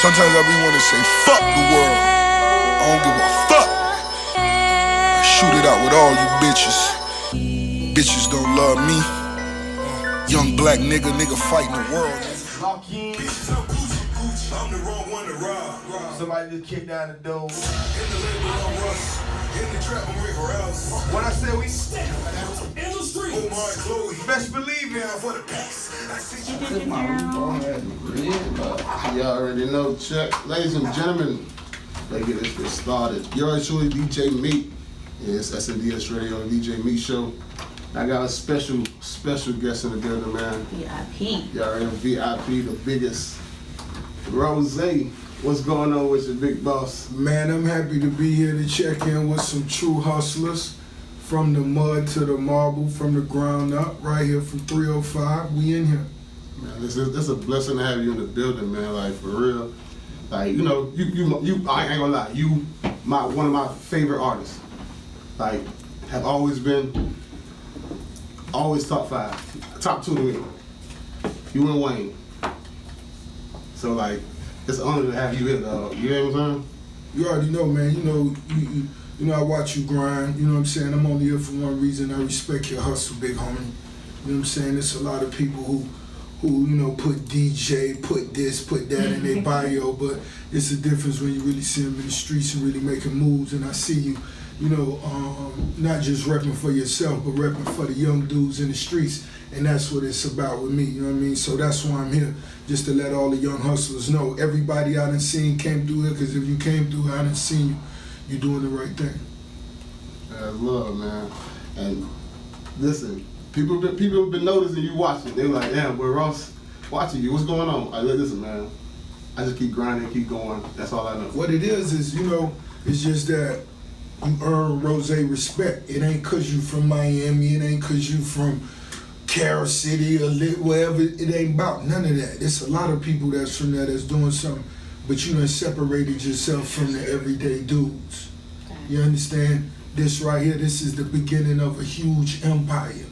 Sometimes I be wanna say, fuck the world. I don't give a fuck. I shoot it out with all you bitches. Bitches don't love me. Young black nigga fighting the world. Lock in. I'm the wrong one to rob. Somebody just kicked down the door. In the label, I'm Russ. In the trap, I'm Rick Ross. When I said we In the street. Oh my Chloe. best believe it. Now for the packs. I see you. You already know, check. Ladies and gentlemen, let's get this started. You're actually DJMEAT. It's SNDSRADIO, DJMEAT show. I got a special guest in the building, man. VIP. Y'all already VIP, the biggest. Rose, what's going on with your big boss? Man, I'm happy to be here to check in with some true hustlers. From the mud to the marble, from the ground up, right here from 305. We in here. Man, this is a blessing to have you in the building, man. Like, for real. Like, you know, you I ain't gonna lie, you one of my favorite artists. Like, have always been top 5, top 2 to me. You and Wayne. So like, it's an honor to have you here, dog. You know what I'm saying? You already know, man. You know I watch you grind. You know what I'm saying? I'm only here for one reason. I respect your hustle, big homie. You know what I'm saying? There's a lot of people who you know, put DJ, put this, put that in their bio, but it's a difference when you really see them in the streets and really making moves. And I see you, you know, not just repping for yourself, but repping for the young dudes in the streets. And that's what it's about with me, you know what I mean? So that's why I'm here, just to let all the young hustlers know. Everybody I done seen came through here, because if you came through here, I done seen you. You're doing the right thing. That's love, man. And listen, people have been noticing you watching. They're like, damn, boy, Ross watching you. What's going on? I like, listen, man. I just keep grinding, keep going. That's all I know. What it is, you know, it's just that you earn Rose respect. It ain't cause you from Miami. It ain't cause you from Carol City or wherever. It ain't about none of that. There's a lot of people that's from there that's doing something, but you done separated yourself from the everyday dudes. You understand? This right here, this is the beginning of a huge empire.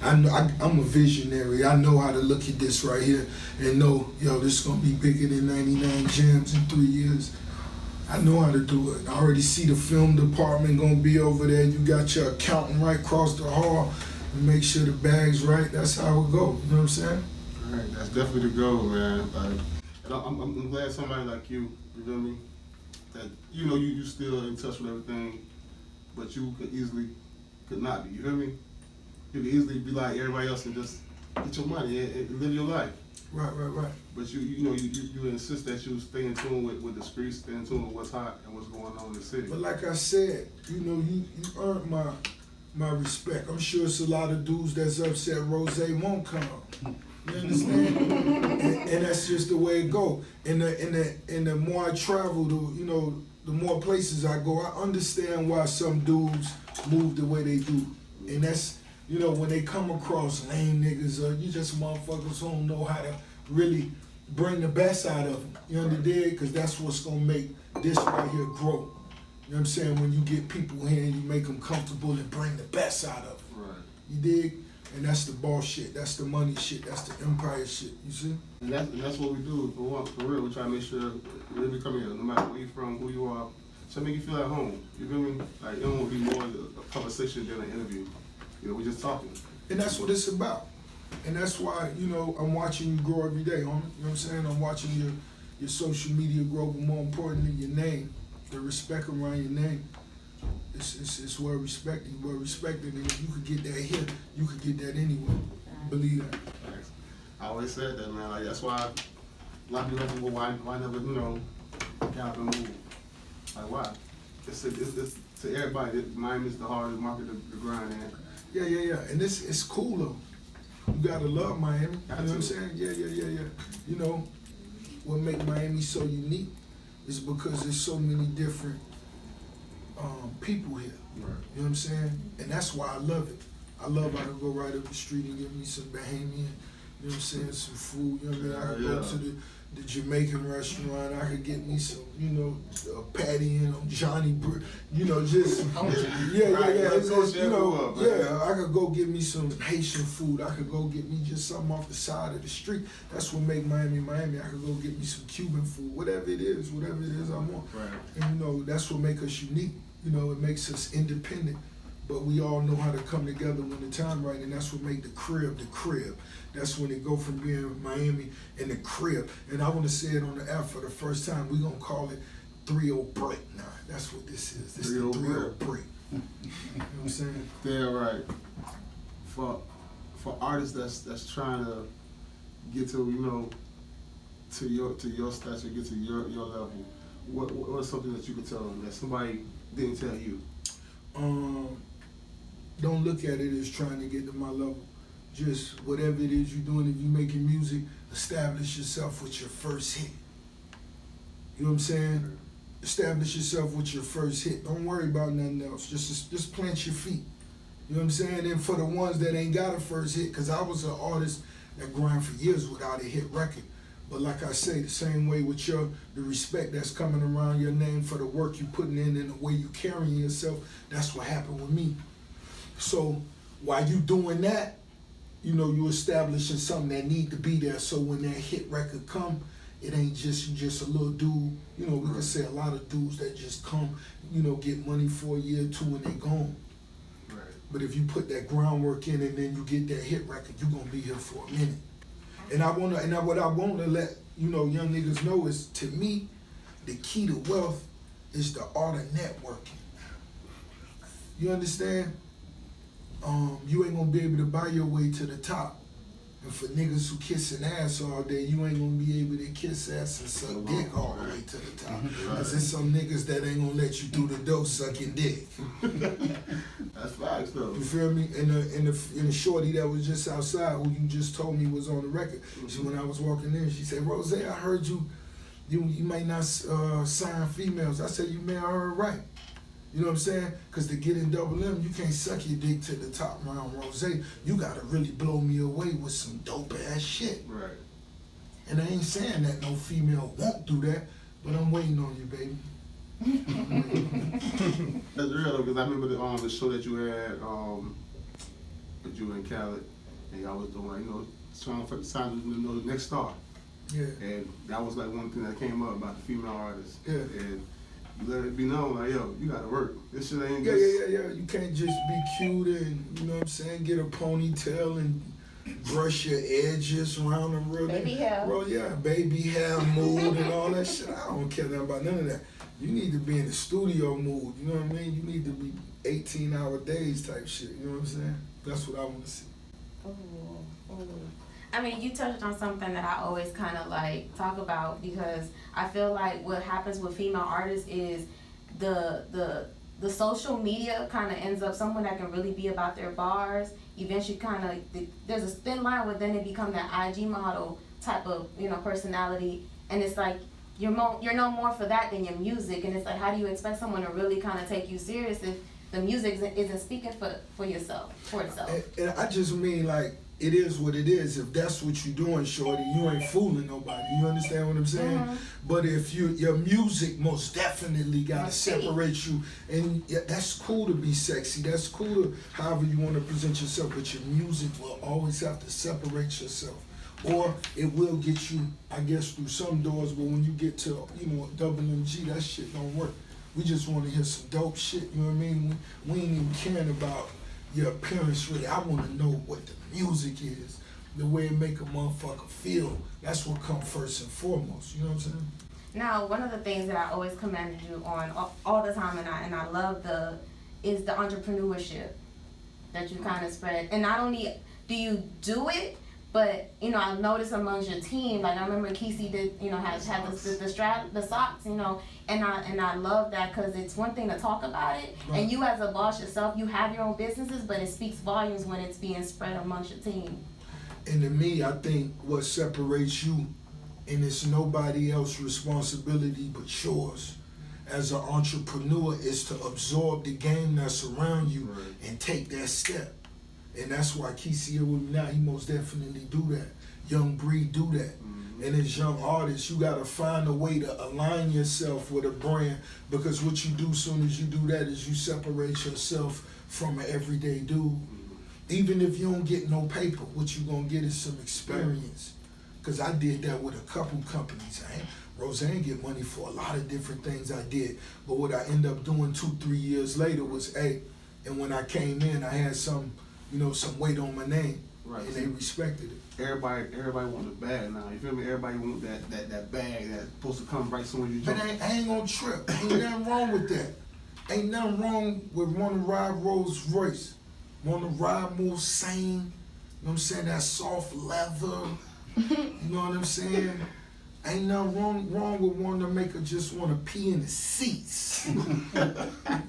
I'm a visionary. I know how to look at this right here and know, yo, this is gonna be bigger than 99 Gems in 3 years. I know how to do it. I already see the film department gonna be over there. You got your accountant right across the hall and make sure the bag's right. That's how it go. You know what I'm saying? All right, that's definitely the goal, man. Like, and I'm glad somebody like you feel me, that you know you still in touch with everything, but you could not be. You feel me? You could easily be like everybody else and just get your money and live your life. Right. But you insist that you stay in tune with the streets, stay in tune with what's hot and what's going on in the city. But like I said, you know, you earned my respect. I'm sure it's a lot of dudes that's upset Rose won't come. You understand? and that's just the way it go. And the more I travel, the more places I go, I understand why some dudes move the way they do. And that's, you know, when they come across lame niggas or you just motherfuckers who don't know how to really bring the best out of them. You understand? Because that's what's going to make this right here grow. You know what I'm saying? When you get people here and you make them comfortable and bring the best out of them. Right. You dig? And that's the boss shit. That's the money shit. That's the empire shit. You see? And that's what we do for real. We try to make sure when we come here, no matter where you from, who you are, try to make you feel at home. You feel me? Like, it don't want to be more a conversation than an interview. You know, we just talking. And that's what it's about. And that's why, you know, I'm watching you grow every day, homie. You know what I'm saying? I'm watching your social media grow, but more importantly, your name. The respect around your name. It's well respected. And if you could get that here, you could get that anywhere. Believe that. Thanks. I always said that, man. Like, that's why a lot of people ask me, well, why never, you know, get up and move? Like, why? It's to everybody, Miami is the hardest market to grind in. Yeah. And it's cool though. You gotta love Miami. You know what I'm saying? Yeah. You know, what makes Miami so unique is because there's so many different people here. Right. You know what I'm saying? And that's why I love it. I love how to go right up the street and give me some Bahamian You know what I'm saying? Some food, you know what I mean? I could go to the Jamaican restaurant, I could get me some, you know, a patty and Johnny, you know, just, you know, I could go get me some Haitian food, I could go get me just something off the side of the street. That's what make Miami, Miami. I could go get me some Cuban food, whatever it is I want. Right. And you know, that's what makes us unique. You know, it makes us independent. But we all know how to come together when the time right, and that's what make the crib the crib. That's when it go from being Miami and the crib. And I want to say it on the app for the first time. We gonna call it 3-0 break now. That's what this is. This is the 3-0 break. You know what I'm saying? Yeah, right. For artists that's trying to get to, you know, to your stature, get to your level, what's something that you could tell them that somebody didn't tell you? Don't look at it as trying to get to my level. Just whatever it is you're doing, if you're making music, establish yourself with your first hit. You know what I'm saying? Establish yourself with your first hit. Don't worry about nothing else. Just plant your feet. You know what I'm saying? And for the ones that ain't got a first hit, because I was an artist that grind for years without a hit record. But like I say, the same way with the respect that's coming around your name for the work you putting in and the way you carrying yourself, that's what happened with me. So while you doing that, you know, you establishing something that need to be there. So when that hit record come, it ain't just you just a little dude. You know, we can say a lot of dudes that just come, you know, get money for a year or two and they gone. Right. But if you put that groundwork in and then you get that hit record, you're gonna be here for a minute. And what I want to let, you know, young niggas know is, to me, the key to wealth is the art of networking. You understand? You ain't gonna be able to buy your way to the top. And for niggas who kissing ass all day, you ain't gonna be able to kiss ass and suck dick all the way to the top. Cause there's some niggas that ain't gonna let you do the dope sucking dick. That's facts though. You feel me? And the shorty that was just outside, who you just told me was on the record. She, when I was walking in, she said, "Rose, I heard you might not sign females." I said, "You may have heard right." You know what I'm saying? Because to get in Double M, you can't suck your dick to the top round, Rose. You gotta really blow me away with some dope ass shit. Right. And I ain't saying that no female won't do that, but I'm waiting on you, baby. That's real though, because I remember the show that you had, that you and Khaled, and y'all was doing, you know, trying to sign the next star. Yeah. And that was like one thing that came up about the female artists. Yeah. And you let it be known, like, yo, you gotta work. This shit ain't Yeah. just... You can't just be cute and, you know what I'm saying, get a ponytail and brush your edges around the room. Baby hair. Bro, yeah, baby hair mood and all that shit. I don't care nothing about none of that. You need to be in the studio mood, you know what I mean? You need to be 18-hour days type shit, you know what I'm saying? That's what I want to see. I mean, you touched on something that I always kind of like talk about, because I feel like what happens with female artists is the social media kind of ends up someone that can really be about their bars. Eventually, kind of there's a thin line where then they become that IG model type of, you know, personality, and it's like you're no more for that than your music, and it's like, how do you expect someone to really kind of take you serious if the music isn't speaking for itself? And I just mean, like, it is what it is. If that's what you're doing, shorty, you ain't fooling nobody. You understand what I'm saying? Mm-hmm. But if your music most definitely gotta separate you, and that's cool to be sexy. That's cool to however you want to present yourself. But your music will always have to separate yourself, or it will get you, I guess, through some doors. But when you get to, you know, WMG, that shit don't work. We just want to hear some dope shit. You know what I mean? We ain't even caring about your appearance, really. I want to know what the music is, the way it make a motherfucker feel. That's what comes first and foremost. You know what I'm saying? Now, one of the things that I always commended you on all the time, and I love is the entrepreneurship that you kind of spread. And not only do you do it, but, you know, I've noticed amongst your team, like I remember Kesey did, you know, had the socks, you know, and I love that, because it's one thing to talk about it, right. And you as a boss yourself, you have your own businesses, but it speaks volumes when it's being spread amongst your team. And to me, I think what separates you, and it's nobody else's responsibility but yours as an entrepreneur, is to absorb the game that's around you, right, and take that step. And that's why Kesey here with me now, he most definitely do that. Young Bree do that. And as young artists, you gotta find a way to align yourself with a brand, because what you do soon as you do that is you separate yourself from an everyday dude. Even if you don't get no paper, what you gonna get is some experience. Cause I did that with a couple companies. Rose ain't get money for a lot of different things I did. But what I ended up doing 2-3 years later was, and when I came in, I had some weight on my name. Right. And they respected it. Everybody want the bag now. You feel me? Everybody want that bag that's supposed to come right soon as you jump. But I ain't gonna trip. Ain't nothing wrong with that. Ain't nothing wrong with wanting to ride Rolls Royce. Want to ride more sane. You know what I'm saying? That soft leather. You know what I'm saying? Ain't nothing wrong with wanting to make her just want to pee in the seats. You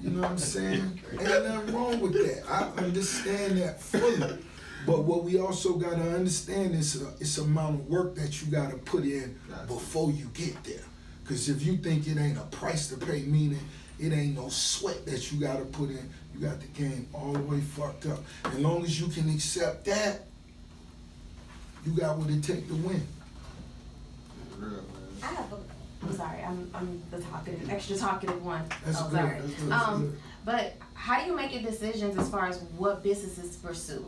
know what I'm saying? Ain't nothing wrong with that. I understand that fully. But what we also gotta understand is it's amount of work that you gotta put in before you get there. Cause if you think it ain't a price to pay, meaning it ain't no sweat that you gotta put in, you got the game all the way fucked up. As long as you can accept that, you got what it take to win. I'm sorry, I'm the extra talkative one. That's good. Sorry. That's good. But how do you make your decisions as far as what businesses to pursue?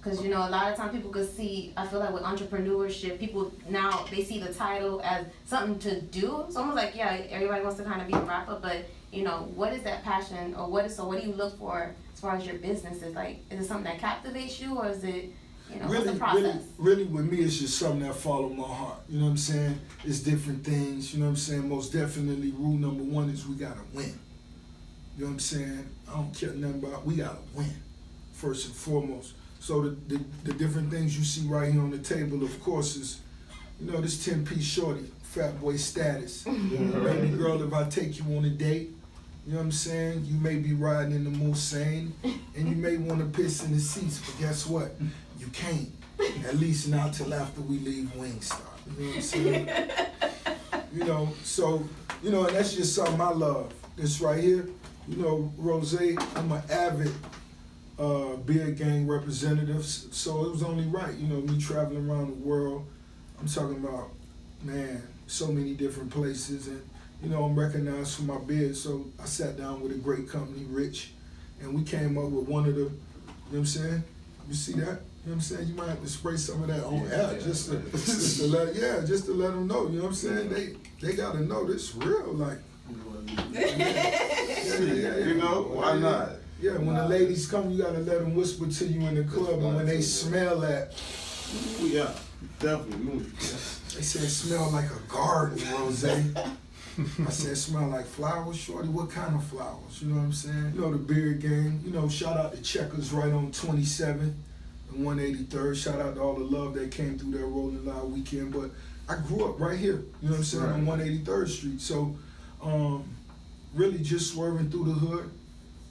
Because a lot of times people could see, I feel like with entrepreneurship, people now, they see the title as something to do. It's almost like, everybody wants to kind of be a rapper, but what is that passion, or what do you look for as far as your businesses? Like, is it something that captivates you, or is it, what's the process? Really with me, it's just something that follow my heart. You know what I'm saying? It's different things, you know what I'm saying? Most definitely, rule number one is we gotta win. You know what I'm saying? I don't care nothing about, we gotta win, first and foremost. So the different things you see right here on the table, of course, is, this 10-piece shorty, fat boy status. Baby girl, if I take you on a date, you know what I'm saying? You may be riding in the Mulsanne, and you may want to piss in the seats, but guess what? You can't. At least not till after we leave Wingstop. You know what I'm saying? And that's just something I love. This right here, Rose, I'm an avid beer gang representative, so it was only right, me traveling around the world. I'm talking about, man, so many different places, and I'm recognized for my beard, so I sat down with a great company, Rich, and we came up with one of the, you know what I'm saying? You see that? You know what I'm saying? You might have to spray some of that on air just to let them know, you know what I'm saying? They gotta know this real, like. Why not? Yeah, when the ladies come, you gotta let them whisper to you in the club, and when they smell that, Yeah, definitely. they say it smell like a garden, Rose. I said, smell like flowers, shorty? What kind of flowers? You know what I'm saying? The beard gang. Shout out to Checkers right on 27th and 183rd. Shout out to all the love that came through that Rolling Loud weekend. But I grew up right here, you know what I'm saying, on 183rd Street. So, really just swerving through the hood.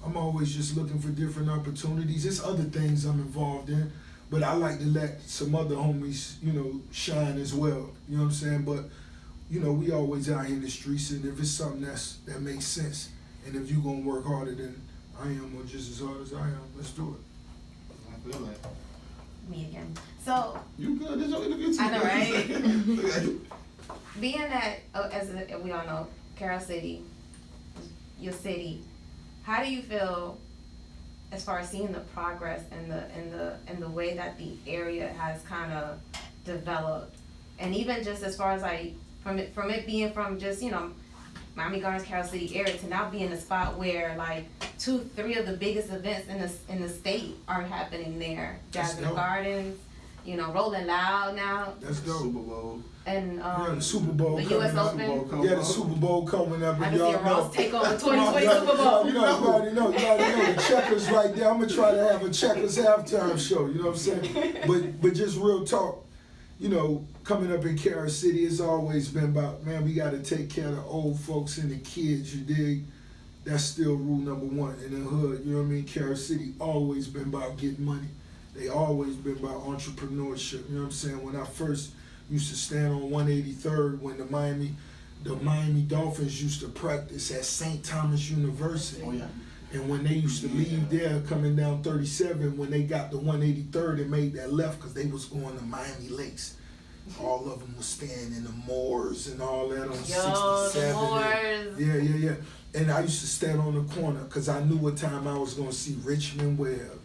I'm always just looking for different opportunities. There's other things I'm involved in, but I like to let some other homies, shine as well. You know what I'm saying? But, we always out here in the streets, and if it's something that makes sense, and if you gonna work harder than I am, or just as hard as I am, let's do it. I feel like Me again. So you good? This your interview too. I know, right? Being that, as we all know, Carroll City, your city, how do you feel as far as seeing the progress and the way that the area has kind of developed, and even just as far as like from it being from just Miami Gardens, Carroll City area to now being a spot where like 2-3 of the biggest events in the state are happening there. Jasmine Gardens, Rolling Loud now. That's dope. Super Bowl. And the Super Bowl the coming US up. Open. Yeah, the Super Bowl coming up. I And can see y'all a Ross know. take on the 2020 Super Bowl. You already know the Checkers right there. I'm gonna try to have a Checkers halftime show. You know what I'm saying? But just real talk. Coming up in Carroll City, it's always been about, man, we got to take care of the old folks and the kids, you dig? That's still rule number one in the hood, you know what I mean? Carroll City always been about getting money. They always been about entrepreneurship, you know what I'm saying? When I first used to stand on 183rd, when the Miami Dolphins used to practice at St. Thomas University. Oh, yeah. And when they used to leave there, coming down 37, when they got to 183rd and made that left, because they was going to Miami Lakes. All of them was staying in the Moors and all that on 67. The Moors. Yeah. And I used to stand on the corner because I knew what time I was going to see Richmond Webb,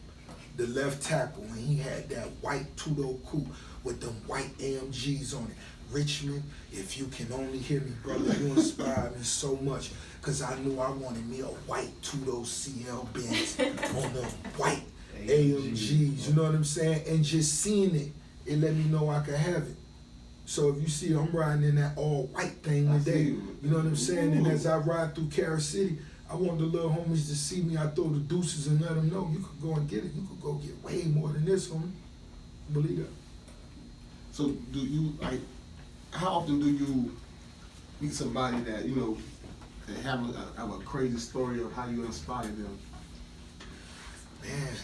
the left tackle, and he had that white two-door coupe with them white AMGs on it. Richmond, if you can only hear me, brother, you inspired me so much because I knew I wanted me a white two-door CL Benz on the white AMGs, you know what I'm saying? And just seeing it, it let me know I could have it. So if you see I'm riding in that all white thing today, you know what I'm saying? And as I ride through Carol City, I want the little homies to see me. I throw the deuces and let them know you could go and get it. You could go get way more than this, homie. Believe that. So do you, like, how often do you meet somebody that, you know, that have a crazy story of how you inspired them? Man,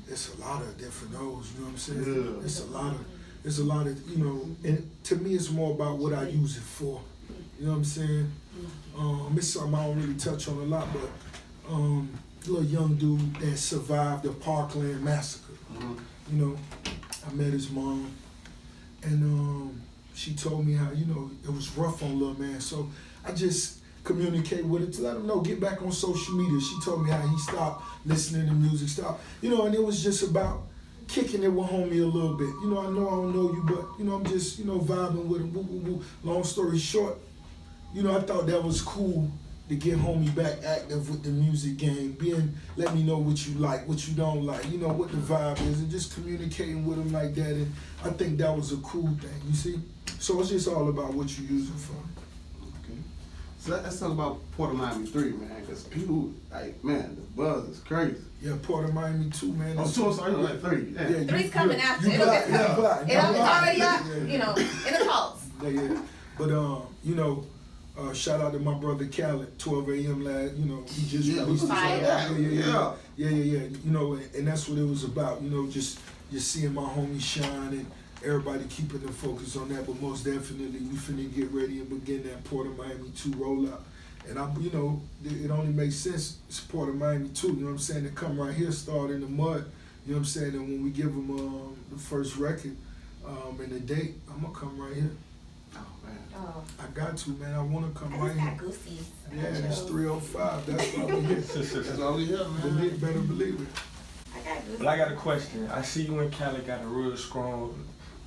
it's a lot of different those, you know what I'm saying? Yeah. It's a lot of, you know, and to me it's more about what I use it for. You know what I'm saying? It's something I don't really touch on a lot, but little young dude that survived the Parkland massacre. You know, I met his mom, and she told me how, you know, it was rough on little man. So I just communicate with her to let him know, get back on social media. She told me how he stopped listening to music, you know, and it was just about kicking it with homie a little bit. You know I don't know you, but, you know, I'm just, you know, vibing with him. Woo, woo, woo. Long story short, you know, I thought that was cool to get homie back active with the music game, let me know what you like, what you don't like, you know, what the vibe is, and just communicating with him like that. And I think that was a cool thing, you see? So it's just all about what you use it for. Okay. So let's talk about PORTOFMIAMI 3, man, because people, like, man, the buzz is crazy. Yeah, PORTOFMIAMI 2, man. Oh, so sorry, like 3. Yeah. Yeah, Three's coming after. It's already up, you know, in the talks. Yeah. But, you know, shout out to my brother Khaled, 12 a.m. lad, you know, he just released his album. Yeah. You know, and that's what it was about, you know, just seeing my homies shine and everybody keeping the focus on that. But most definitely, we finna get ready and begin that PORTOFMIAMI 2 rollout. And you know, it only makes sense, it's PORTOFMIAMI 2, you know what I'm saying, to come right here, start in the mud, you know what I'm saying, and when we give them the first record and the date, I'm gonna come right here. Oh, man. Oh. I got to, man. I want to come I right just got here. goosies. Yeah, it's 305. That's why we're here. That's all we have, man. Better believe it. I got goosies. But I got a question. I see you and Cali got a real strong,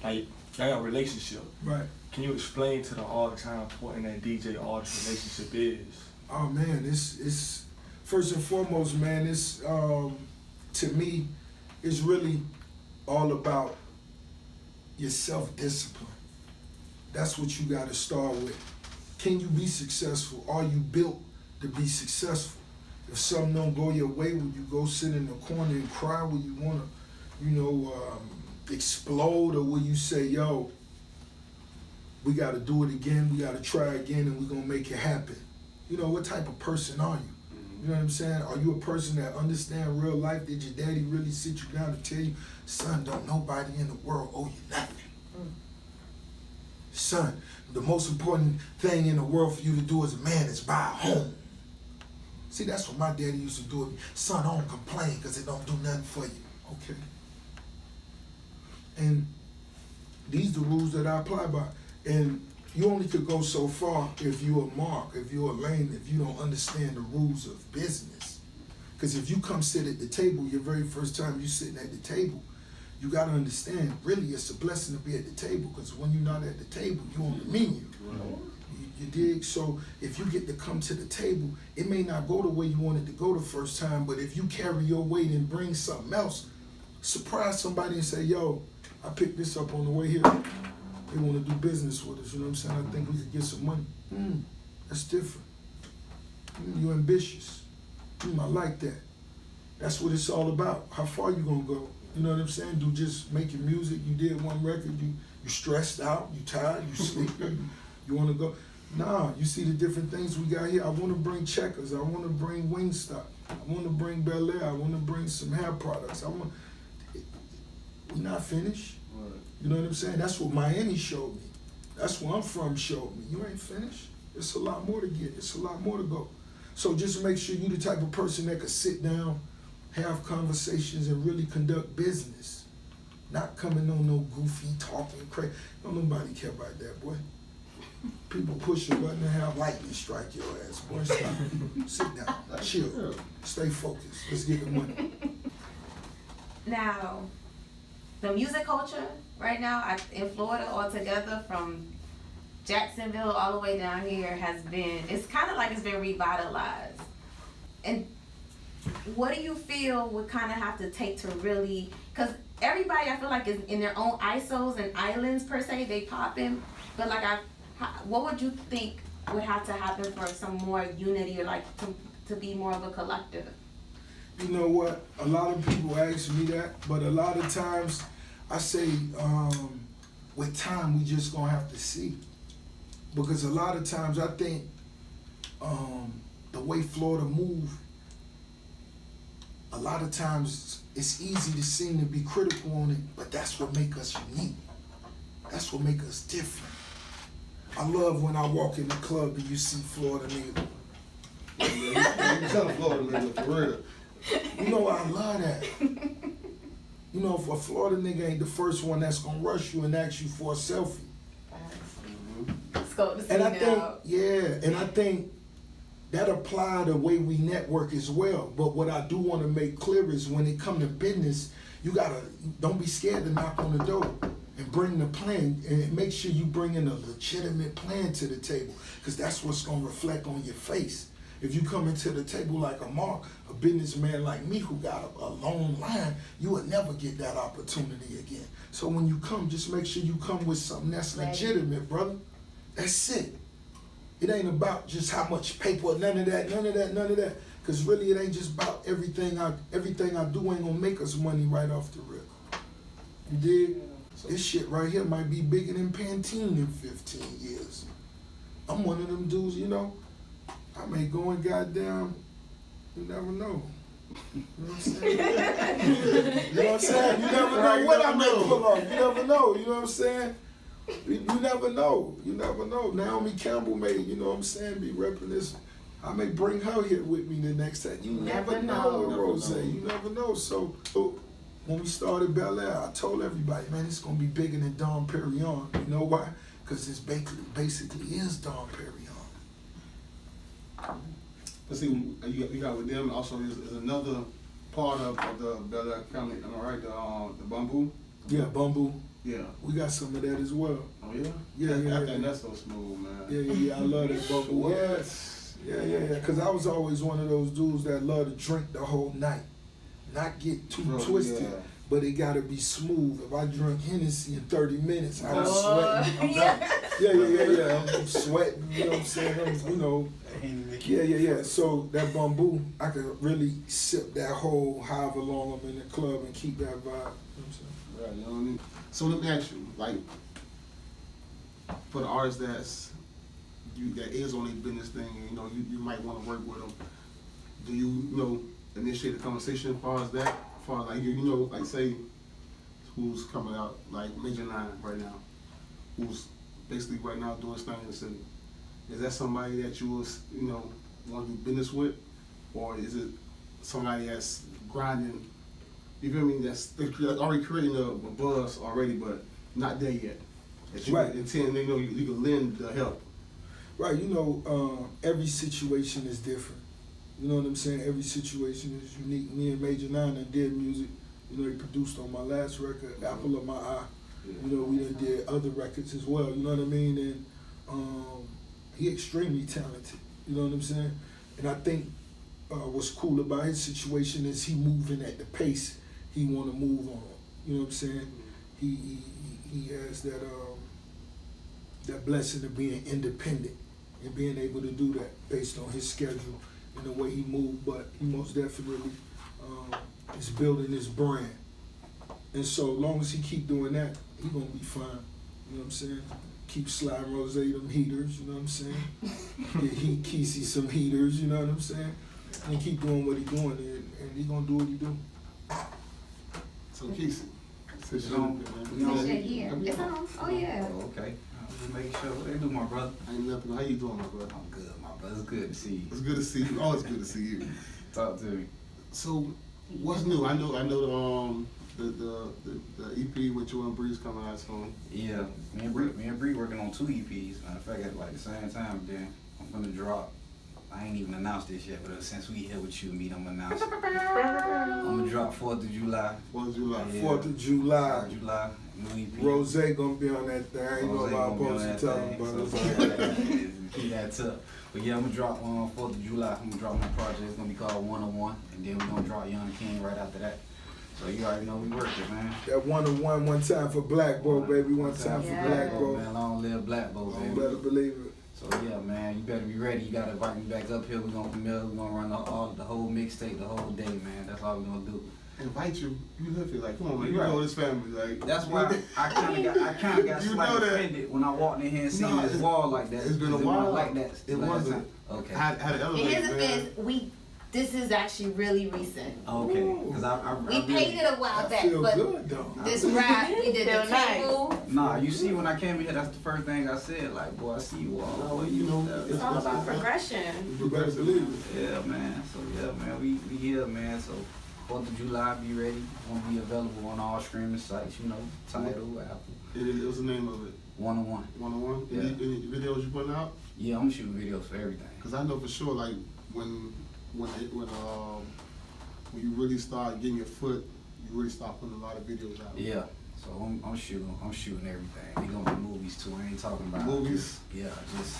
like, y'all got a relationship. Right. Can you explain to the audience how important that DJ-artist relationship is? Oh, man, it's first and foremost, man, it's, to me, it's really all about your self-discipline. That's what you got to start with. Can you be successful? Are you built to be successful? If something don't go your way, will you go sit in the corner and cry? Will you want to, you know, explode? Or will you say, yo, we got to do it again, we got to try again, and we're going to make it happen? You know, what type of person are you? You know what I'm saying? Are you a person that understands real life? Did your daddy really sit you down to tell you, son, don't nobody in the world owe you nothing? Son, the most important thing in the world for you to do as a man is buy a home. See, that's what my daddy used to do with me. Son, I don't complain because it don't do nothing for you. Okay. And these are the rules that I apply by. And you only could go so far if you're a mark, if you're a lane, if you don't understand the rules of business. Because if you come sit at the table, your very first time you sitting at the table, you got to understand, really, it's a blessing to be at the table, because when you're not at the table, you're on the menu. Right. You dig? So if you get to come to the table, it may not go the way you wanted to go the first time, but if you carry your weight and bring something else, surprise somebody and say, yo, I picked this up on the way here. They want to do business with us, you know what I'm saying? I think we could get some money. That's different. You're ambitious. I like that. That's what it's all about. How far you gonna go? You know what I'm saying? Do just making music. You did one record. You stressed out. You tired. You sleepy. You want to go? Nah. You see the different things we got here. I want to bring Checkers. I want to bring Wingstop. I want to bring Bel Air. I want to bring some hair products. We're not finished. Right. You know what I'm saying? That's what Miami showed me. That's where I'm from showed me. You ain't finished. It's a lot more to get. It's a lot more to go. So just make sure you the type of person that could sit down, have conversations, and really conduct business. Not coming on no goofy talking crazy. Don't nobody care about that, boy. People push a button and have lightning strike your ass, boy. Stop. Sit down, chill, stay focused. Let's get the money. Now, the music culture right now in Florida altogether, from Jacksonville all the way down here, it's kind of like it's been revitalized. And what do you feel would kind of have to take to really, because everybody I feel like is in their own ISOs and islands per se, they popping, but like what would you think would have to happen for some more unity or like to be more of a collective? You know what? A lot of people ask me that, but a lot of times I say, with time, we just gonna have to see. Because a lot of times I think the way Florida move, a lot of times it's easy to seem to be critical on it, but that's what make us unique. That's what make us different. I love when I walk in the club and you see Florida niggas. You tell Florida nigga for real. You know, I love that. You know, if a Florida nigga ain't the first one that's gonna rush you and ask you for a selfie. Scope the scene And I think, out. and I think that apply the way we network as well. But what I do want to make clear is when it come to business, don't be scared to knock on the door and bring the plan, and make sure you bring in a legitimate plan to the table, because that's what's gonna reflect on your face. If you come into the table like a Mark, a businessman like me who got a long line, you would never get that opportunity again. So when you come, just make sure you come with something that's legitimate, brother. That's it. It ain't about just how much paper, none of that. Because really it ain't just about everything I do ain't gonna make us money right off the rip. You dig? This shit right here might be bigger than Pantene in 15 years. I'm one of them dudes, you know, I may go and goddamn, you never know. You know what I'm saying? You know what I'm saying? You never know what I may pull off. You never know, you know what I'm saying? You never know. You never know. Naomi Campbell may, you know what I'm saying, be repping this. I may bring her here with me the next time. You never know with Rose. You never know. So when we started Bel Air, I told everybody, man, it's gonna be bigger than Dom Perignon. You know why? Because it's basically is Dom Perignon. But see, you got with them also is another part of the Bel Air family. Am I right? The bamboo. Yeah, bamboo. Yeah. We got some of that as well. Oh yeah. Yeah. I think that's so smooth, man. Yeah. I love that bamboo. What? Yeah. Cause I was always one of those dudes that love to drink the whole night, not get too twisted. Yeah. But it gotta be smooth. If I drink Hennessy in 30 minutes, I'm sweating. I'm done. Yeah. I'm sweating. You know what I'm saying? Yeah. So that bamboo, I could really sip that whole however long I'm in the club and keep that vibe. You know what I'm saying? Right, you know what I mean? So let me ask you, like, for the artists that is on their business thing, and, you know, you might want to work with them, do you initiate a conversation as far as that? As far as, like, you know, like, say, who's coming out, like, Major 9 right now, who's basically right now doing his thing in the city. Is that somebody that you was, you know, want to do business with? Or is it somebody that's grinding, you feel me, that's already creating a buzz already, but not there yet? That you Right. intend, you know, you can lend the help. Right, you know, every situation is different. You know what I'm saying? Every situation is unique. Me and Major 9 done did music. You know, he produced on my last record, Apple of My Eye. You know, we done did other records as well, you know what I mean? And he extremely talented, you know what I'm saying? And I think what's cool about his situation is he moving at the pace he want to move on. You know what I'm saying? He has that that blessing of being independent and being able to do that based on his schedule and the way he moved. But he most definitely is building his brand. And so long as he keep doing that, he gonna be fine. You know what I'm saying? Keep sliding Rose them heaters, you know what I'm saying? Get Kesey some heaters, you know what I'm saying? And keep doing what he doing, and he gonna do what he do. So Kesey, It's on. Oh yeah. Okay. Just making sure. What they do, my brother? Ain't nothing. How you doing, my brother? I'm good, my brother. It's good to see you. It's good to see you. Always good to see you. Talk to me. So, what's new? I know the EP with you and Breeze coming out soon. Yeah, me and Bree working on 2 EPs. Matter of fact, at like the same time. Then I'm gonna drop. I ain't even announced this yet, but since we here with you, I'm gonna announce it. I'm gonna drop 4th of July. 4th of July. Yeah. 4th of July. 4th of July. New EP. Rose gonna be on that thing. I ain't know about supposed to tell him about it. Keep that up. But yeah, I'm gonna drop on 4th of July. I'm gonna drop my project. It's gonna be called 101, and then we're gonna drop Young King right after that. So you already know we working, man. That 101, one time for Black Boy, baby. One time for Black Boy. Man, long live Black Boy, baby. You better believe it. So yeah, man, you better be ready. You gotta invite me back up here. We're gonna premiere. We're gonna run the whole mixtape the whole day, man. That's all we're gonna do. Invite you. You live here, like, come on, man. You know this family, like. That's why I kind of got You slightly know that. offended when I walked in here and seen this wall like that. It's been a while. Like that. It wasn't. Okay. Had to In elevate, his man. defense, this is actually really recent. Okay. Because I We painted a while I back, feel but good though. this rap, we did the Feel nice. table. Nah, you see when I came in here, that's the first thing I said. Like, boy, I see you all. No, you know, It's all about progression. You better believe it. Yeah, man. So yeah, man, we here, man. So 4th of July, be ready. Gonna be available on all streaming sites. You know, Tidal, Apple. It was the name of it. 101. 101. Yeah. Any videos you putting out? Yeah, I'm shooting videos for everything. Cause I know for sure, like when you really start getting your foot, you really start putting a lot of videos out. Yeah. So I'm shooting everything. They gonna be movies too. I ain't talking about Movies? Yeah, just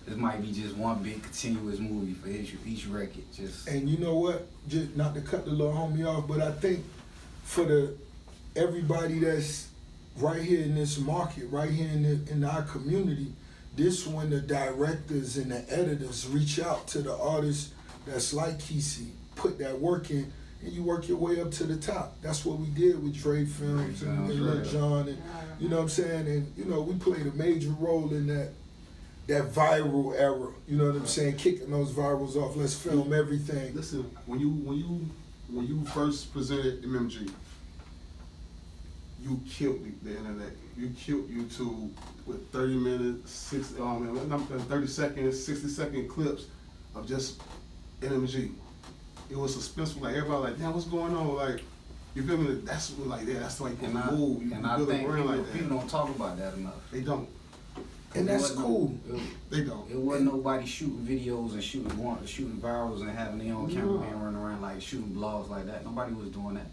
it might be just one big continuous movie for each record. Just And you know what? Just not to cut the little homie off, but I think for everybody that's right here in this market, right here in our community, this when the directors and the editors reach out to the artists that's like Kesey, put that work in, and you work your way up to the top. That's what we did with Dre Films and Lil Jon, and you know what I'm saying. And you know we played a major role in that viral era. You know what I'm saying, kicking those virals off. Let's film everything. Listen, when you first presented MMG, you killed the internet. You killed YouTube with 30 minutes, 30 seconds, 60-second clips of just MMG. It was suspenseful. Like everybody, like, damn, what's going on? Like, you feel me? That's what, like, yeah, that's like and I move. You and I build a think brand people, like that. people don't talk about that enough. They don't. And that's cool. They don't. It wasn't nobody shooting videos and shooting virals and having their own cameraman running around like shooting blogs like that. Nobody was doing that.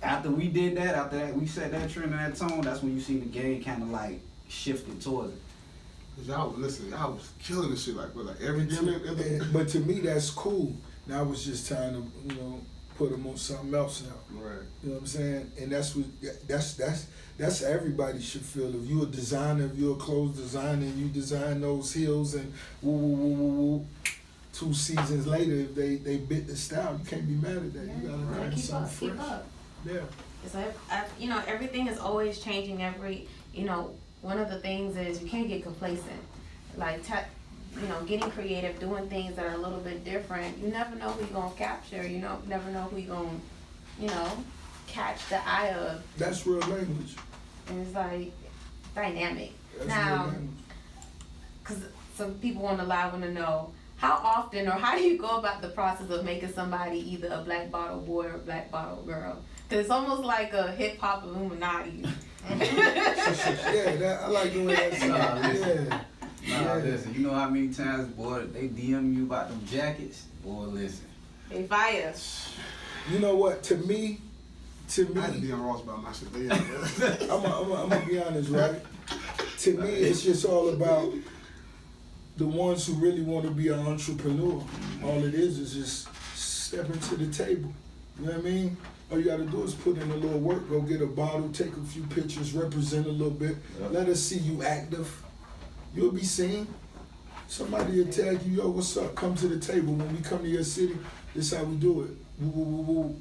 After we did that, after that we set that trend and that tone, that's when you see the game kind of like shifted towards it. Cause y'all was killing this shit like every game. But to me, that's cool. Now I was just trying to, put them on something else now. Right. You know what I'm saying? And that's everybody should feel. If you're a designer, if you're a clothes designer, and you design those heels and woo woo woo woo woo. 2 seasons later, if they bit the style, you can't be mad at that. You gotta find something fresh. Keep up. Yeah. So everything is always changing. One of the things is you can't get complacent. Like, getting creative, doing things that are a little bit different. You never know who you're gonna capture. You never know who you're gonna, catch the eye of. That's real language. And it's like dynamic. That's Now, real language. because some people on the live want to know how often or how do you go about the process of making somebody either a black bottle boy or a black bottle girl? Because it's almost like a hip hop Illuminati. Yeah, I like the way that sounds. Yeah. Nah, listen, you know how many times, boy, they DM you about them jackets? Boy, listen. They fire. You know what? To me, I had to be on Ross about my shit. But yeah. I'm gonna be honest, right? To me, it's just all about the ones who really want to be an entrepreneur. All it is just stepping to the table. You know what I mean? All you gotta do is put in a little work, go get a bottle, take a few pictures, represent a little bit. Let us see you active. You'll be seen. Somebody will tag you, yo, what's up? Come to the table. When we come to your city, this how we do it. Woo, woo, woo, woo.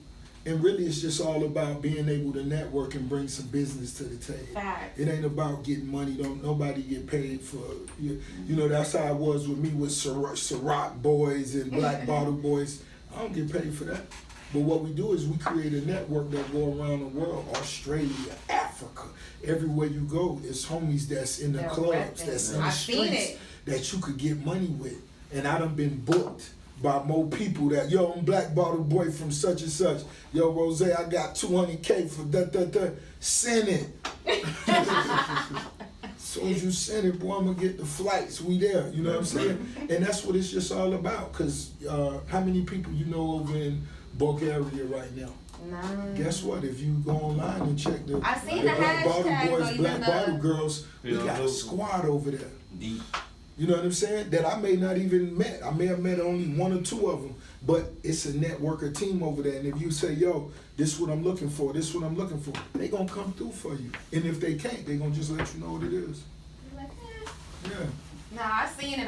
And really, it's just all about being able to network and bring some business to the table. Facts. It ain't about getting money. Don't nobody get paid for. That's how it was with me with Ciroc boys and Black Bottle boys. I don't get paid for that. But what we do is we create a network that go around the world, Australia, Africa, everywhere you go, it's homies that's in the They're clubs, repping. that's in the I've seen streets it. that you could get money with. And I done been booked by more people that, yo, I'm Black Bottle Boy from such and such. Yo, Rose, I got 200K for da. Send it. Soon as you send it, boy, I'm gonna get the flights. We there, you know what I'm saying? And that's what it's just all about. Cause how many people you know over in Bulgaria right now? None. Guess what? If you go online and check the I seen the the Black Bottle hashtag, Boys, or even Black the- Bottle Girls, we Yeah, got a those- squad over there. Deep. You know what I'm saying? That I may not even met. I may have met only one or two of them, but it's a networker team over there. And if you say, yo, this is what I'm looking for, this is what I'm looking for, they gonna come through for you. And if they can't, they gonna just let you know what it is. Like, eh. Yeah. No, I seen it.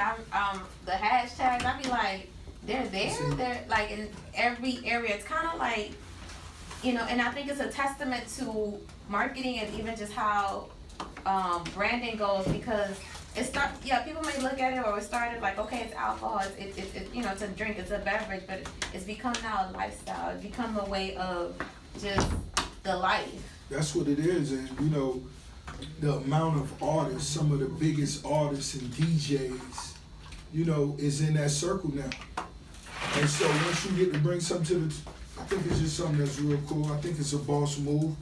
The hashtags. I be like, they're there. They're like in every area. It's kind of like, you know, and I think it's a testament to marketing and even just how branding goes, because people may look at it, or it started like, okay, it's alcohol, it's you know, it's a drink, it's a beverage, but it's become now a lifestyle. It's become a way of just the life. That's what it is. And you know, the amount of artists, some of the biggest artists and DJs, you know, is in that circle now. And so once you get to bring something to the, I think it's just something that's real cool. I think it's a boss move.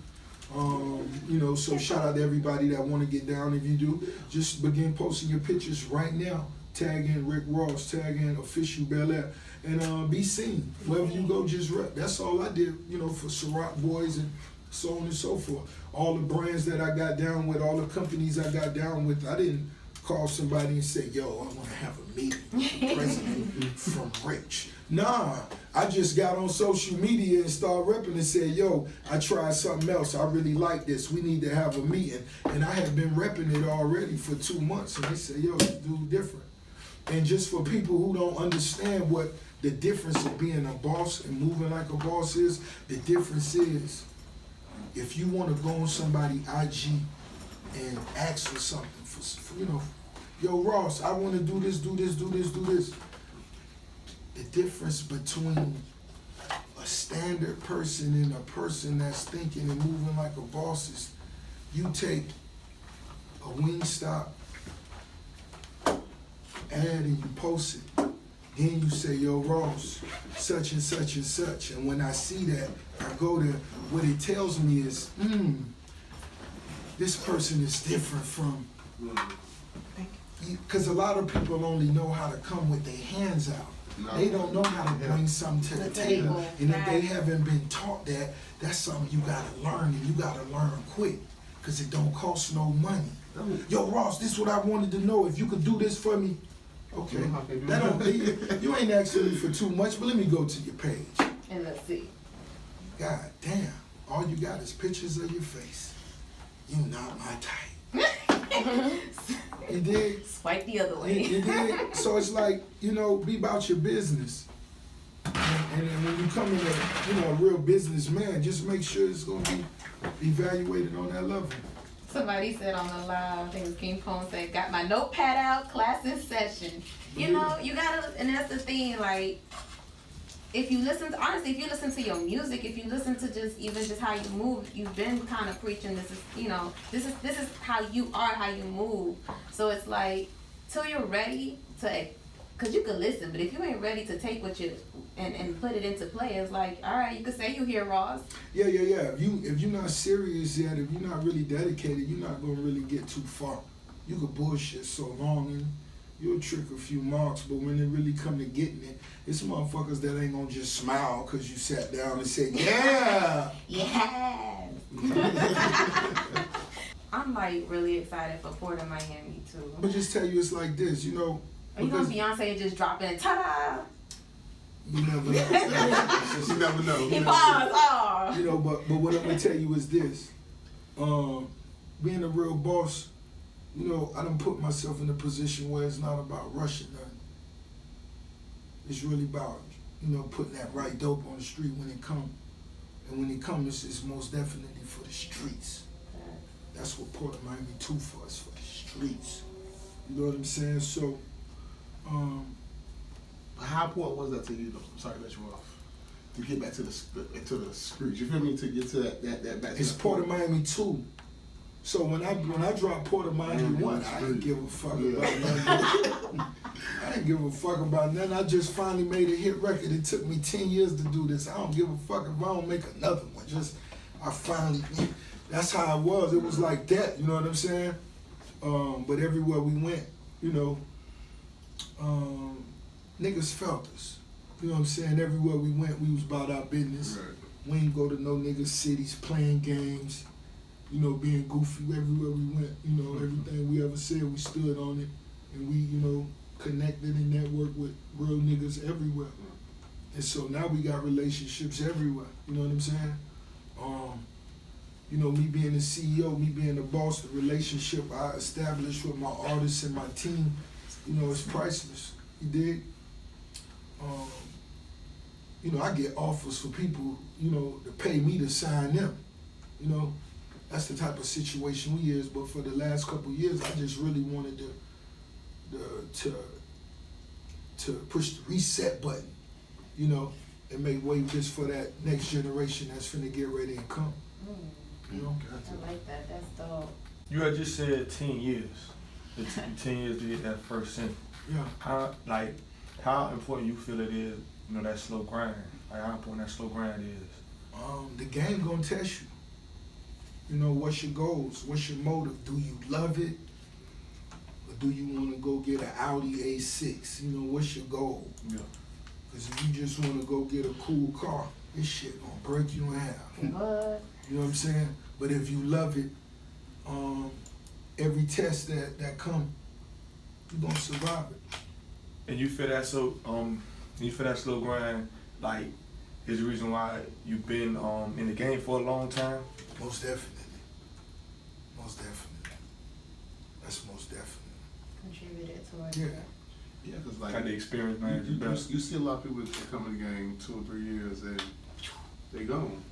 You know, so shout out to everybody that want to get down. If you do, just begin posting your pictures right now. Tag in Rick Ross, tag in Official Bel Air, and be seen. Wherever you go, just rep. That's all I did, you know, for Ciroc Boys and so on and so forth. All the brands that I got down with, all the companies I got down with, I didn't call somebody and say, yo, I want to have a meeting with the president from Rich. Nah, I just got on social media and started repping and said, yo, I tried something else. I really like this. We need to have a meeting. And I had been repping it already for 2 months. And they said, yo, this dude different. And just for people who don't understand what the difference of being a boss and moving like a boss is, the difference is if you want to go on somebody IG and ask for something, for you know, yo, Ross, I want to do this, do this, do this, do this. The difference between a standard person and a person that's thinking and moving like a boss is you take a Wingstop ad and you post it. Then you say, yo, Ross, such and such and such. And when I see that, I go there. What it tells me is, this person is different from, because a lot of people only know how to come with their hands out. No. They don't know how to bring something to the table. And if they haven't been taught that, that's something you gotta learn, and you gotta learn quick, because it don't cost no money. Yo, Ross, this is what I wanted to know. If you could do this for me, okay. That don't, you ain't asking me for too much, but let me go to your page. And let's see. God damn, all you got is pictures of your face. You not my type. You dig? Swipe the other way. You dig? So it's like, you know, be about your business. And when you come in a real businessman, just make sure it's gonna be evaluated on that level. Somebody said on the live, I think it was King Pone said, got my notepad out, class in session. You know, you gotta, and that's the thing, like, if you listen to, honestly, if you listen to your music, if you listen to just even just how you move, you've been kind of preaching this is, you know, this is how you are, how you move. So it's like, till you're ready to, cause you could listen, but if you ain't ready to take what you, and put it into play, it's like, all right, you could say you hear Ross. Yeah. If you're not serious yet, if you're not really dedicated, you're not gonna really get too far. You could bullshit so long and you'll trick a few marks, but when it really come to getting it, it's motherfuckers that ain't gonna just smile cause you sat down and said, yeah. Yes. I'm like really excited for Port of Miami too. But just tell you it's like this, you know. Are you gonna Beyonce and just drop in, ta-da? You never know. You never know. He paused. Oh. You know, but what I'm gonna tell you is this. Being a real boss, you know, I done put myself in a position where it's not about rushing nothing. It's really about, you know, putting that right dope on the street when it come. And when it comes, it's most definitely for the streets. That's what Port of Miami 2 for us, for the streets. You know what I'm saying? So, How important was that to you, though? I'm sorry to let you off. to get back to the streets. You feel me? To get to that back to It's that Port point. of Miami 2. So when I dropped Port of Miami 1, I didn't give a fuck about nothing. I didn't give a fuck about nothing. I just finally made a hit record. It took me 10 years to do this. I don't give a fuck if I don't make another one. I finally, that's how it was. It was like that, you know what I'm saying? But everywhere we went, you know, niggas felt us. You know what I'm saying? Everywhere we went, we was about our business. Right. We ain't go to no niggas' cities playing games, you know, being goofy everywhere we went. You know, everything we ever said, we stood on it. And we, you know, connected and networked with real niggas everywhere. And so now we got relationships everywhere. You know what I'm saying? You know, me being the CEO, me being the boss, the relationship I established with my artists and my team, you know, it's priceless. You dig? You know, I get offers for people, you know, to pay me to sign them. You know, that's the type of situation we is. But for the last couple of years, I just really wanted to push the reset button, you know, and make way just for that next generation that's finna get ready and come. You know? I like that. That's dope. You had just said 10 years. The 10 years to get that first cent. Yeah. How important you feel it is, you know, that slow grind? Like how important that slow grind is? The game gonna test you. You know, what's your goals? What's your motive? Do you love it? Or do you wanna go get an Audi A6? You know, what's your goal? Yeah. Cause if you just wanna go get a cool car, this shit gonna break you in half. What? You know what I'm saying? But if you love it, every test that come, you gonna survive it. And you feel that slow grind, like, is the reason why you've been in the game for a long time? Most definitely. Most definitely. That's most definitely. Contributed towards Yeah. that. Yeah, because like Got the experience, man. you see a lot of people that come in the game 2 or 3 years and they gone.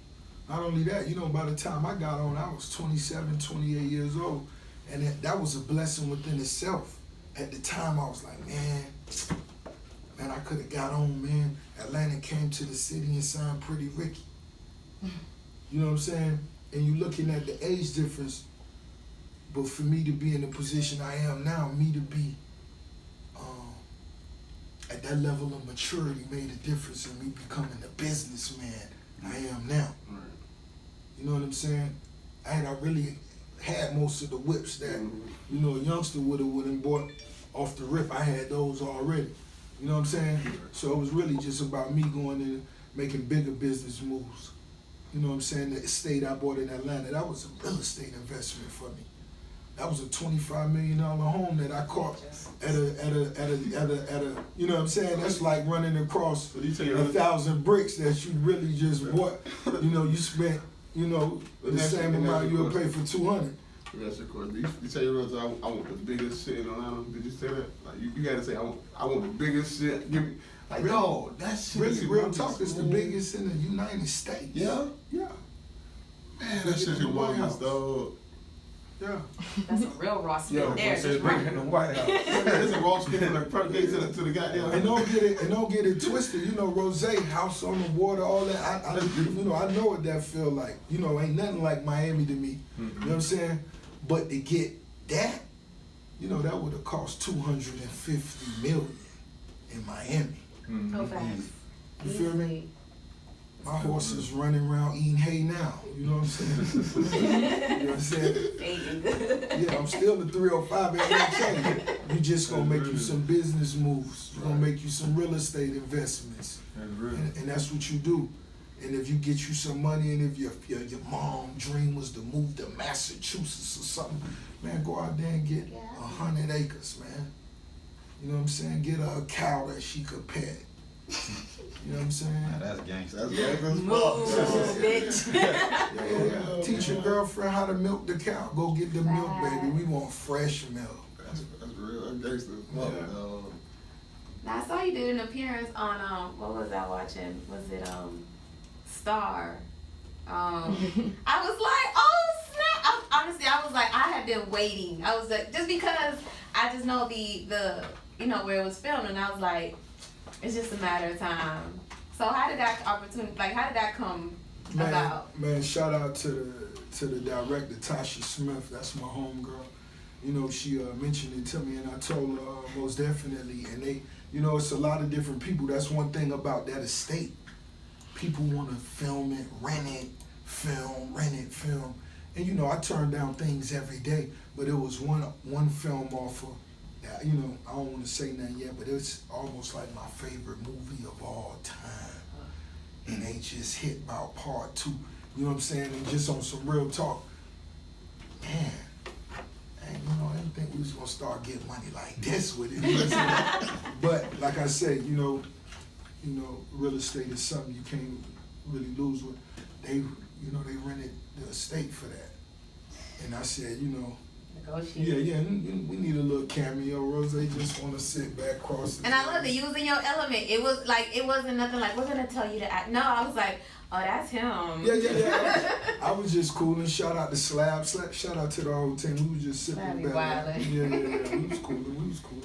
Not only that, you know, by the time I got on, I was 27, 28 years old. And that was a blessing within itself. At the time, I was like, man, I could have got on, man. Atlanta came to the city and signed Pretty Ricky. You know what I'm saying? And you looking at the age difference, but for me to be in the position I am now, me to be at that level of maturity made a difference in me becoming the businessman I am now. Right. You know what I'm saying? I really had most of the whips that, you know, a youngster would have bought off the rip. I had those already. You know what I'm saying? So it was really just about me going in making bigger business moves. You know what I'm saying? The estate I bought in Atlanta, that was a real estate investment for me. That was a $25 million home that I caught at a you know what I'm saying? That's like running across 1,000 bricks that you really just bought. You know, you spent, you know, the same amount you would pay for 200. That's your question. You tell your brother, I want the biggest shit in Atlanta. Did you say that? Like you gotta say, I want the biggest shit. Give me, like, Really? no, that shit. Really, real talk, is the biggest in the United States. Yeah? Yeah. Man, that shit humongous, dog. Yeah. That's a real Ross Yo, right there. said Just bring right. it in the White House. It's a raw skin from the front gate to the goddamn. And don't get it twisted. You know, Rose, house on the water, all that. I you know, I know what that feel like. You know, ain't nothing like Miami to me. You know what I'm saying? But to get that, you know, that would have cost $250 million in Miami. So fast. You feel me? My horse is running around eating hay now. You know what I'm saying? You know what I'm saying? Eating good. Yeah, I'm still the 305 MMG. You just gonna make you some business moves. You're gonna make you some real estate investments. That's real. And that's what you do. And if you get you some money, and if your mom dream was to move to Massachusetts or something, man, go out there and get 100 acres, man. You know what I'm saying? Get her a cow that she could pet. You know what I'm saying? Nah, that's gangster. That's gangster. Move, bitch. Yeah. Teach your girlfriend how to milk the cow. Go get the milk, baby. We want fresh milk. That's real. That's gangster. Yeah. Now I saw you did an appearance on what was I watching? Was it Star? I was like, oh snap! Honestly, I was like, I had been waiting. I was like, just because I just know the you know where it was filmed, and I was like, it's just a matter of time So how did that opportunity, like how did that come about? Man, shout out to the director, Tasha Smith. That's my homegirl. You know, she mentioned it to me, and I told her most definitely. And they, you know, it's a lot of different people. That's one thing about that estate. People want to film it, rent it, film. And you know, I turn down things every day, but it was one film offer that, you know, I don't want to say nothing yet, but it's almost like my favorite movie of all time. And they just hit about part 2. You know what I'm saying? And just on some real talk, man, you know, I didn't think we was gonna start getting money like this with it. You know what I'm saying? But like I said, you know, real estate is something you can't really lose with. They rented the estate for that. And I said, you know, yeah, we need a little cameo. Rose just want to sit back, cross the And I love that you was in your element. It was like, it wasn't nothing like, we're gonna tell you to act. No, I was like, oh, that's him. Yeah. I was just cool, and shout out to Slab. Shout out to the whole team. We was just sitting back. Yeah. We was cool.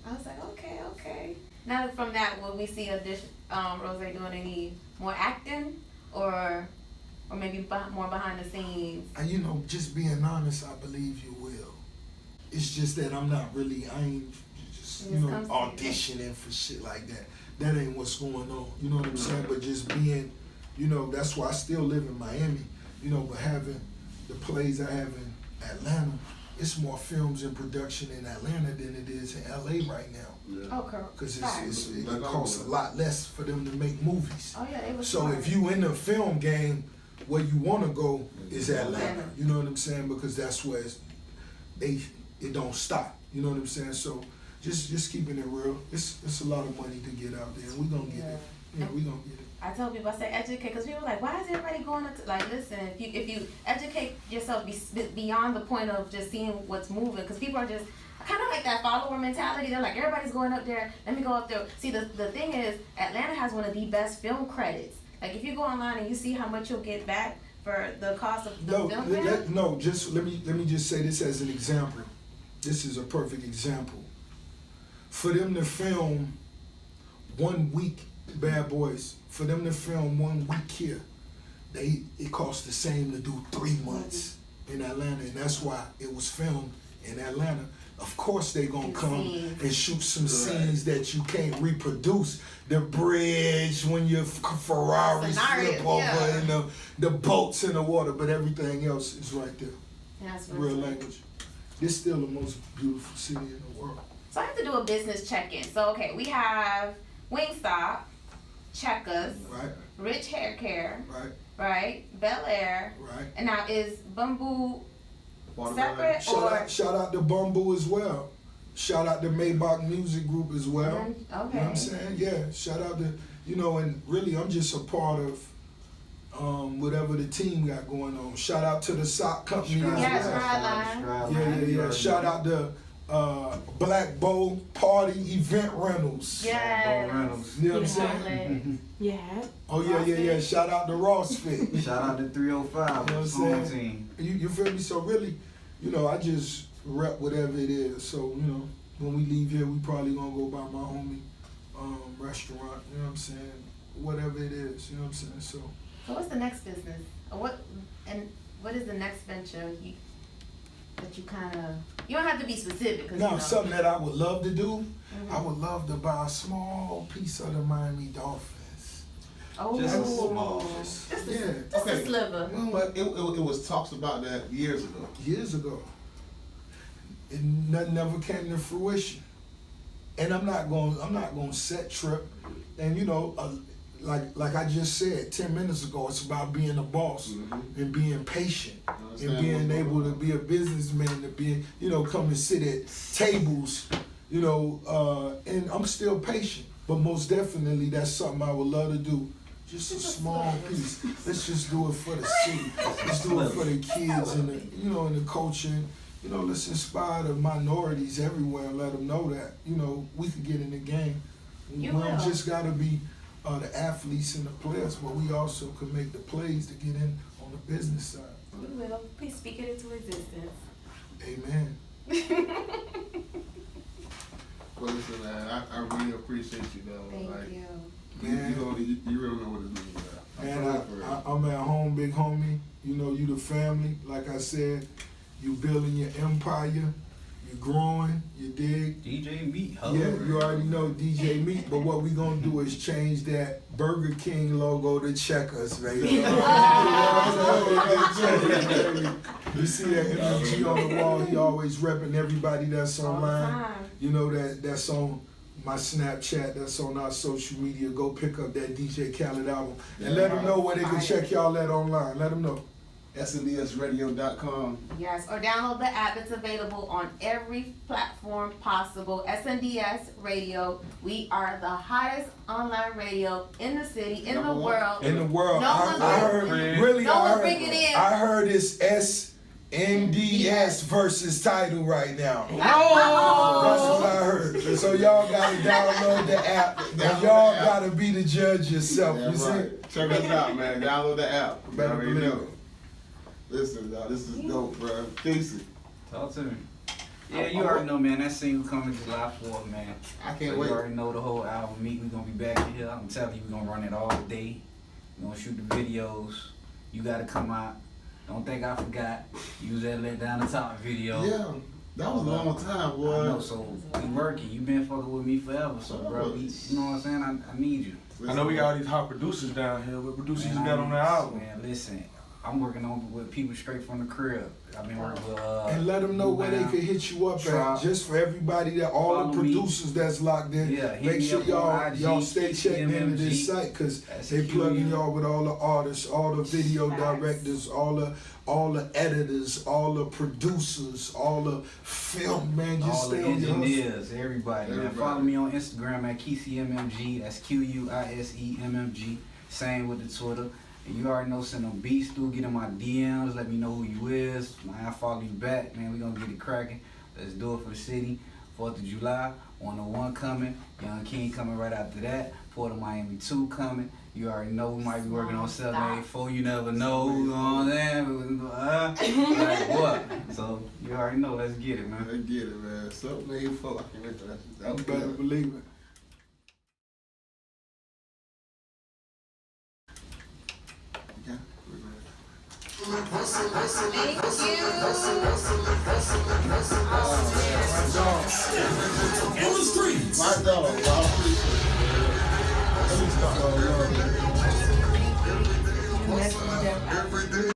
I was like, okay. Now from that, will we see Rose doing any more acting or maybe more behind the scenes? And you know, just being honest, I believe you will. It's just that I ain't just, you know, auditioning for shit like that. That ain't what's going on. You know what I'm saying? But just being, you know, that's why I still live in Miami. You know, but having the plays I have in Atlanta, it's more films in production in Atlanta than it is in LA right now. Yeah. Okay. Because it costs a lot less for them to make movies. Oh yeah, they was so smart. if you in the film game, where you want to go is Atlanta. You know what I'm saying? Because that's where it don't stop. You know what I'm saying? So just keeping it real. It's a lot of money to get out there, and we gonna get it. Yeah, we gonna get it. I tell people, I say educate, because people are like, why is everybody going up to, like, listen, if you educate yourself beyond the point of just seeing what's moving, because people are just kind of like that follower mentality. They're like, everybody's going up there, let me go up there. See, the thing is, Atlanta has one of the best film credits. Like, if you go online and you see how much you'll get back for the cost of the film credit. No, just let me just say this as an example. This is a perfect example. For them to film 1 week, Bad Boys, for them to film 1 week here, it costs the same to do 3 months in Atlanta, and that's why it was filmed in Atlanta. Of course they gonna come and shoot some scenes that you can't reproduce. The bridge, when your Ferraris flip over, and the boats in the water, but everything else is right there. That's real language. It's still the most beautiful city in the world. So I have to do a business check-in. So okay, we have Wingstop, Checkers, right, Rich Hair Care, right, Bel Air, right. And now is Bamboo separate shout out to Bamboo as well. Shout out to Maybach Music Group as well. Okay. You know what I'm saying? Yeah. Shout out to, you know, and really I'm just a part of whatever the team got going on. Shout out to the sock company as well. Yeah. Shout out to Black Bow Party Event Rentals. Yes. You know what I'm saying? Yeah. Oh yeah. Shout out to Ross Fit. Shout out to 305. You know what I'm saying? Team. You feel me? So really, you know, I just rep whatever it is. So, you know, when we leave here, we probably gonna go by my homie restaurant. You know what I'm saying? Whatever it is. You know what I'm saying? So what's the next business? What is the next venture that you kind of, you don't have to be specific. Now, you know, something that I would love to do, I would love to buy a small piece of the Miami Dolphins. Oh, just a small. Just a sliver. But it was talks about that years ago. Years ago. And nothing ever came to fruition. And I'm not going set trip. And you know, like I just said 10 minutes ago, it's about being a boss and being patient and being able to be a businessman, to be, you know, come and sit at tables, you know, and I'm still patient. But most definitely, that's something I would love to do. Just a small piece. Let's just do it for the city. Let's do it for the kids and the, you know, and the culture. You know, let's inspire the minorities everywhere and let them know that, you know, we could get in the game. We don't just got to be the athletes and the players, but we also could make the plays to get in on the business side. We will. Please speak it into existence. Amen. Well, listen, man, I really appreciate you, though. Thank like, you. Man, You really know what it means, man. Man, I'm at home, big homie. You know, you the family. Like I said, you building your empire. You growing. You dig? DJMEAT. Yeah, you already know DJMEAT. But what we gonna do is change that Burger King logo to Checkers, baby. You see that MMG on the wall? He always repping everybody that's online. You know that's on my Snapchat, that's on our social media. Go pick up that DJ Khaled album and let them know where they can check y'all at online. Let them know. SNDSRADIO.com. Yes, or download the app. It's available on every platform possible. SNDS Radio. We are the hottest online radio in the city, in the world. In the world. No I heard, really, no I one heard, bring it in. I heard it's SNDS versus title right now. Oh. That's what I heard. So y'all gotta download the app and y'all gotta be the judge yourself. Yeah, You see? right. Check us out, man. Download the app. You Better already believe know. it. Listen, dog, this is dope, bro. Casey. Talk to me. Yeah, you already know, man. That single coming July 4th, man. I can't So wait. you already know the whole album. We gonna be back in here. I'm telling you, we gonna run it all day. We gonna shoot the videos. You gotta come out. Don't think I forgot. Use that Let Down the Top video. Yeah, that was a long time, boy. I know, so we working. You been fucking with me forever, so bro, you know what I'm saying? I need you. I know we got all these hot producers down here. What producers Man, you got on the album? Man, listen, I'm working on with people straight from the crib. I've been working with And let them know where they can hit you up at. Just for everybody that all Follow the producers that's locked in. Yeah, hit make me sure up on y'all IG, stay checked into this MMG. site because That's they plugging QU. y'all with all the artists, all the video directors, all the editors, all the producers, all the film, man. Just all the stay on your hustle. engineers, everybody. Man, follow me on Instagram at KeeseMMG. That's QUISEMMG. Same with the Twitter. And you already know, send them beats through, get in my DMs, let me know who you is. Man, I follow you back, man. We gonna get it cracking. Let's do it for the city. 4th of July, 101 coming. Young King coming right after that. PORTOFMIAMI 2 coming. You already know we might be working on 784. You never know. You know what I'm saying? Like what? So you already know. Let's get it, man. Let's get it, man. 784. I can't wait for that. You better believe it. In the streets. My dog, I appreciate it.